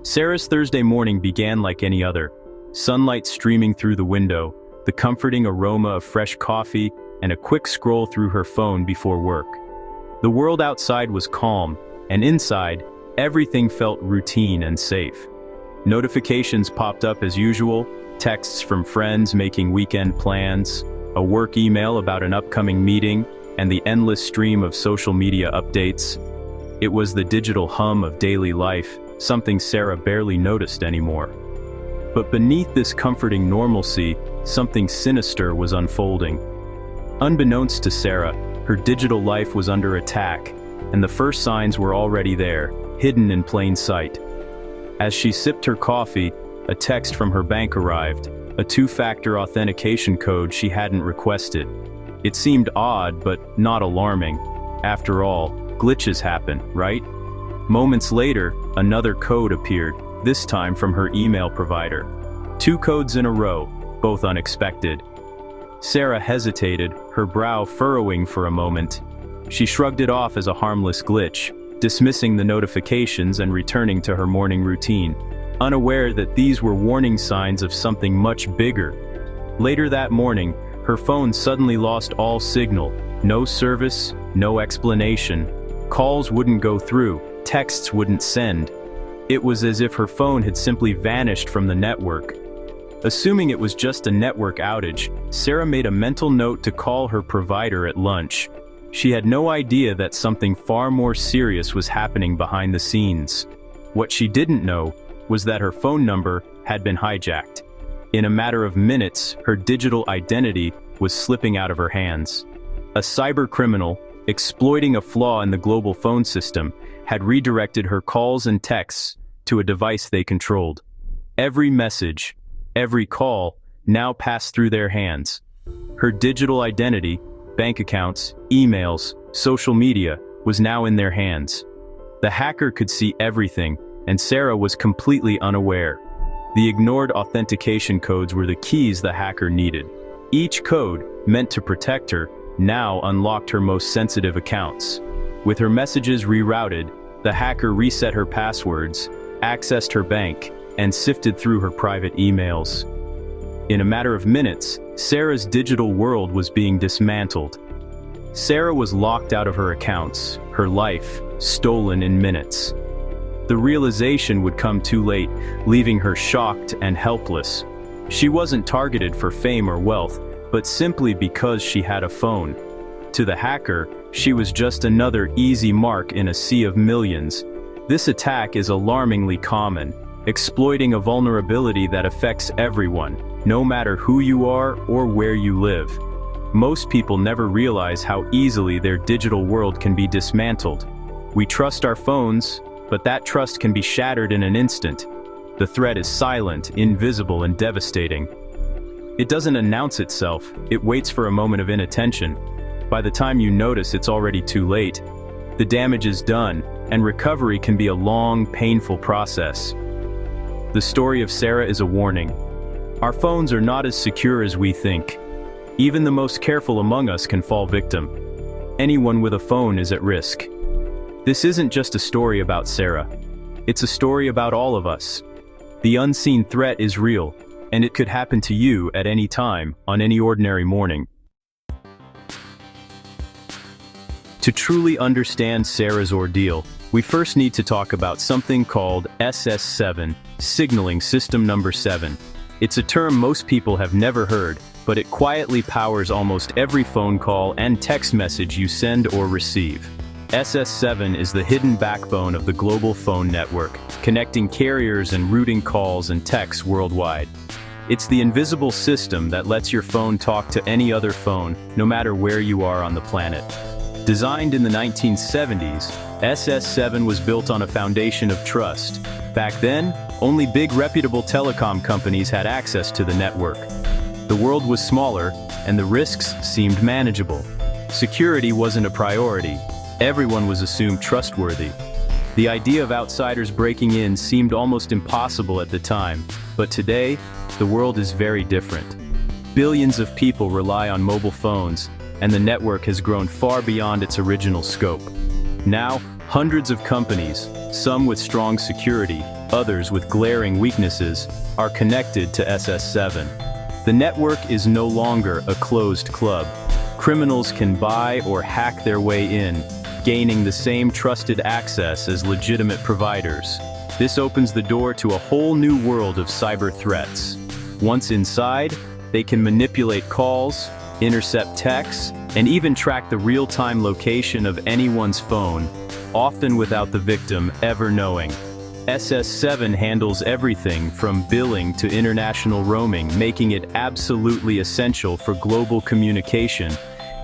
Sarah's Thursday morning began like any other. Sunlight streaming through the window, the comforting aroma of fresh coffee, and a quick scroll through her phone before work. The world outside was calm, and inside, everything felt routine and safe. Notifications popped up as usual, texts from friends making weekend plans, a work email about an upcoming meeting, and the endless stream of social media updates. It was the digital hum of daily life, something Sarah barely noticed anymore. But beneath this comforting normalcy, something sinister was unfolding. Unbeknownst to Sarah, her digital life was under attack, and the first signs were already there, hidden in plain sight. As she sipped her coffee, a text from her bank arrived, a two-factor authentication code she hadn't requested. It seemed odd, but not alarming. After all, glitches happen, right? Moments later, another code appeared, this time from her email provider. 2 codes in a row, both unexpected. Sarah hesitated, her brow furrowing for a moment. She shrugged it off as a harmless glitch, dismissing the notifications and returning to her morning routine, unaware that these were warning signs of something much bigger. Later that morning, her phone suddenly lost all signal. No service, no explanation. Calls wouldn't go through, texts wouldn't send. It was as if her phone had simply vanished from the network. Assuming it was just a network outage, Sarah made a mental note to call her provider at lunch. She had no idea that something far more serious was happening behind the scenes. What she didn't know was that her phone number had been hijacked. In a matter of minutes, her digital identity was slipping out of her hands. A cyber criminal, exploiting a flaw in the global phone system, had redirected her calls and texts to a device they controlled. Every message, every call, now passed through their hands. Her digital identity, bank accounts, emails, social media, was now in their hands. The hacker could see everything, and Sarah was completely unaware. The ignored authentication codes were the keys the hacker needed. Each code, meant to protect her, now unlocked her most sensitive accounts. With her messages rerouted, the hacker reset her passwords, accessed her bank, and sifted through her private emails. In a matter of minutes, Sarah's digital world was being dismantled. Sarah was locked out of her accounts, her life stolen in minutes. The realization would come too late, leaving her shocked and helpless. She wasn't targeted for fame or wealth, but simply because she had a phone. To the hacker, she was just another easy mark in a sea of millions. This attack is alarmingly common, exploiting a vulnerability that affects everyone, no matter who you are or where you live. Most people never realize how easily their digital world can be dismantled. We trust our phones, but that trust can be shattered in an instant. The threat is silent, invisible, and devastating. It doesn't announce itself, it waits for a moment of inattention. By the time you notice, it's already too late. The damage is done, and recovery can be a long, painful process. The story of Sarah is a warning. Our phones are not as secure as we think. Even the most careful among us can fall victim. Anyone with a phone is at risk. This isn't just a story about Sarah. It's a story about all of us. The unseen threat is real, and it could happen to you at any time, on any ordinary morning. To truly understand Sarah's ordeal, we first need to talk about something called SS7, Signaling System Number 7. It's a term most people have never heard, but it quietly powers almost every phone call and text message you send or receive. SS7 is the hidden backbone of the global phone network, connecting carriers and routing calls and texts worldwide. It's the invisible system that lets your phone talk to any other phone, no matter where you are on the planet. Designed in the 1970s, SS7 was built on a foundation of trust. Back then, only big reputable telecom companies had access to the network. The world was smaller, and the risks seemed manageable. Security wasn't a priority. Everyone was assumed trustworthy. The idea of outsiders breaking in seemed almost impossible at the time, but today, the world is very different. Billions of people rely on mobile phones, and the network has grown far beyond its original scope. Now, hundreds of companies, some with strong security, others with glaring weaknesses, are connected to SS7. The network is no longer a closed club. Criminals can buy or hack their way in, gaining the same trusted access as legitimate providers. This opens the door to a whole new world of cyber threats. Once inside, they can manipulate calls, intercept texts, and even track the real-time location of anyone's phone, often without the victim ever knowing. SS7 handles everything from billing to international roaming, making it absolutely essential for global communication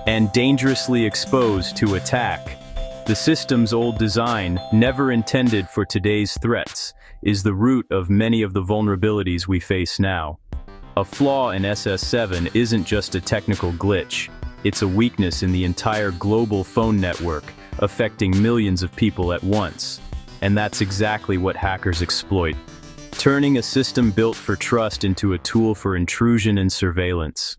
and dangerously exposed to attack. The system's old design, never intended for today's threats, is the root of many of the vulnerabilities we face now. A flaw in SS7 isn't just a technical glitch, it's a weakness in the entire global phone network, affecting millions of people at once. And that's exactly what hackers exploit, turning a system built for trust into a tool for intrusion and surveillance.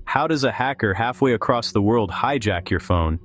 How does a hacker halfway across the world hijack your phone?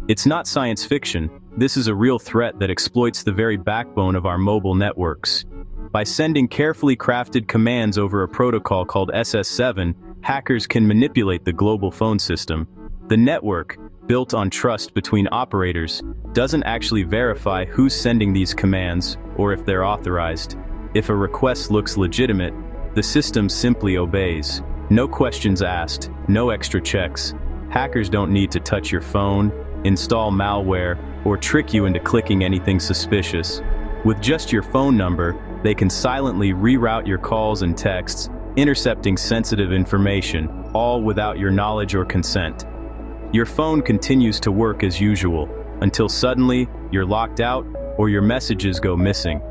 It's not science fiction. This is a real threat that exploits the very backbone of our mobile networks. By sending carefully crafted commands over a protocol called SS7, hackers can manipulate the global phone system. The network, built on trust between operators, doesn't actually verify who's sending these commands or if they're authorized. If a request looks legitimate, the system simply obeys. No questions asked, no extra checks. Hackers don't need to touch your phone, install malware, or trick you into clicking anything suspicious. With just your phone number, they can silently reroute your calls and texts, intercepting sensitive information, all without your knowledge or consent. Your phone continues to work as usual, until suddenly, you're locked out, or your messages go missing.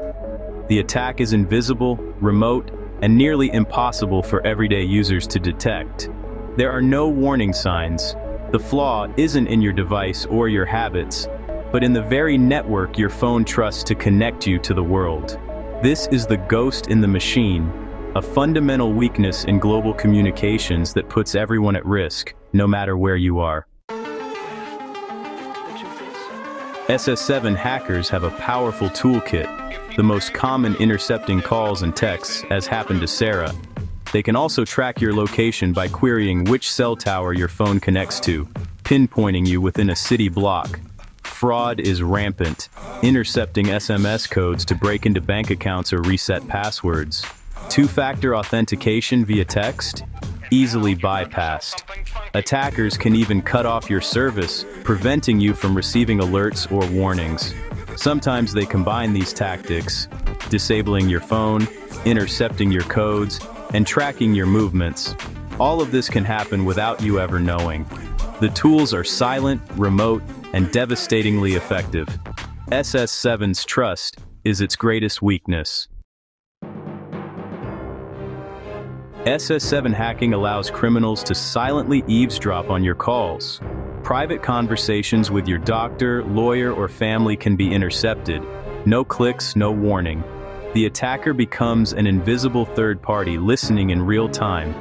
The attack is invisible, remote, and nearly impossible for everyday users to detect. There are no warning signs. The flaw isn't in your device or your habits, but in the very network your phone trusts to connect you to the world. This is the ghost in the machine, a fundamental weakness in global communications that puts everyone at risk, no matter where you are. SS7 hackers have a powerful toolkit, the most common intercepting calls and texts, as happened to Sarah. They can also track your location by querying which cell tower your phone connects to, pinpointing you within a city block. Fraud is rampant, intercepting SMS codes to break into bank accounts or reset passwords. Two-factor authentication via text? Easily bypassed. Attackers can even cut off your service, preventing you from receiving alerts or warnings. Sometimes they combine these tactics, disabling your phone, intercepting your codes, and tracking your movements. All of this can happen without you ever knowing. The tools are silent, remote, and devastatingly effective. SS7's trust is its greatest weakness. SS7 hacking allows criminals to silently eavesdrop on your calls. Private conversations with your doctor, lawyer, or family can be intercepted. No clicks, no warning. The attacker becomes an invisible third party listening in real time.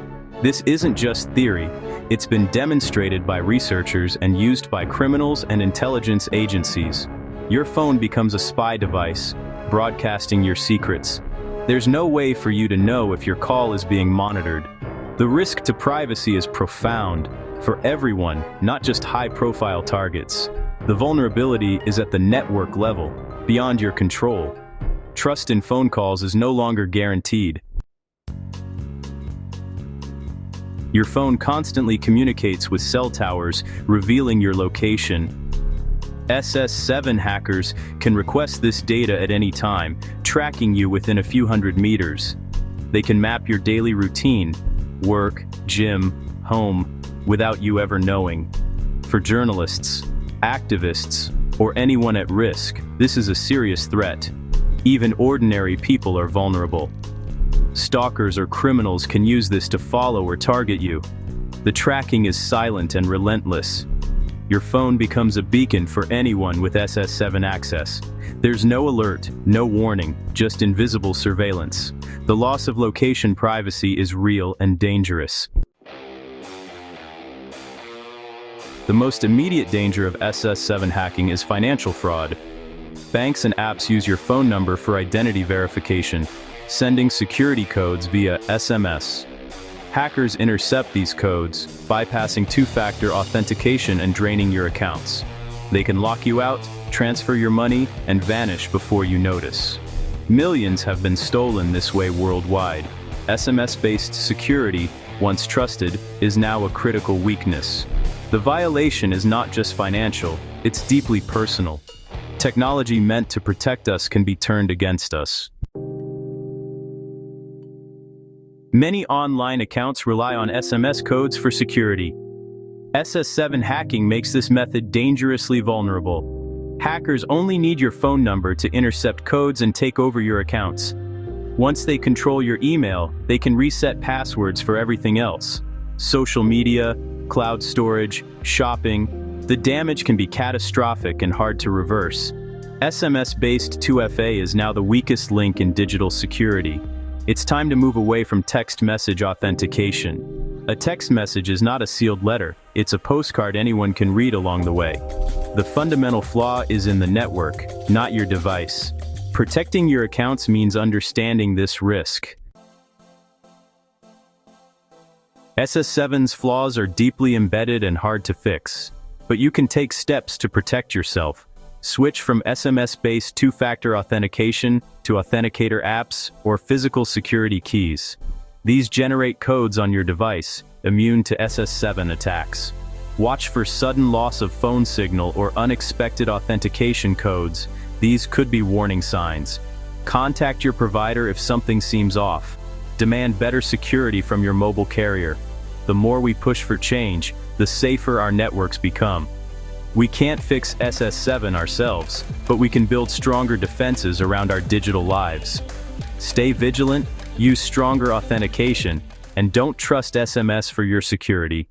This isn't just theory, it's been demonstrated by researchers and used by criminals and intelligence agencies. Your phone becomes a spy device, broadcasting your secrets. There's no way for you to know if your call is being monitored. The risk to privacy is profound, for everyone, not just high-profile targets. The vulnerability is at the network level, beyond your control. Trust in phone calls is no longer guaranteed. Your phone constantly communicates with cell towers, revealing your location. SS7 hackers can request this data at any time, tracking you within a few hundred meters. They can map your daily routine, work, gym, home, without you ever knowing. For journalists, activists, or anyone at risk, this is a serious threat. Even ordinary people are vulnerable. Stalkers or criminals can use this to follow or target you. The tracking is silent and relentless. Your phone becomes a beacon for anyone with SS7 access. There's no alert, no warning, just invisible surveillance. The loss of location privacy is real and dangerous. The most immediate danger of SS7 hacking is financial fraud. Banks and apps use your phone number for identity verification, sending security codes via SMS. Hackers intercept these codes, bypassing two-factor authentication and draining your accounts. They can lock you out, transfer your money, and vanish before you notice. Millions have been stolen this way worldwide. SMS-based security, once trusted, is now a critical weakness. The violation is not just financial, it's deeply personal. Technology meant to protect us can be turned against us. Many online accounts rely on SMS codes for security. SS7 hacking makes this method dangerously vulnerable. Hackers only need your phone number to intercept codes and take over your accounts. Once they control your email, they can reset passwords for everything else. Social media, cloud storage, shopping. The damage can be catastrophic and hard to reverse. SMS-based 2FA is now the weakest link in digital security. It's time to move away from text message authentication. A text message is not a sealed letter, it's a postcard anyone can read along the way. The fundamental flaw is in the network, not your device. Protecting your accounts means understanding this risk. SS7's flaws are deeply embedded and hard to fix, but you can take steps to protect yourself. Switch from SMS-based two-factor authentication to authenticator apps or physical security keys. These generate codes on your device, immune to SS7 attacks. Watch for sudden loss of phone signal or unexpected authentication codes. These could be warning signs. Contact your provider if something seems off. Demand better security from your mobile carrier. The more we push for change, the safer our networks become. We can't fix SS7 ourselves, but we can build stronger defenses around our digital lives. Stay vigilant, use stronger authentication, and don't trust SMS for your security.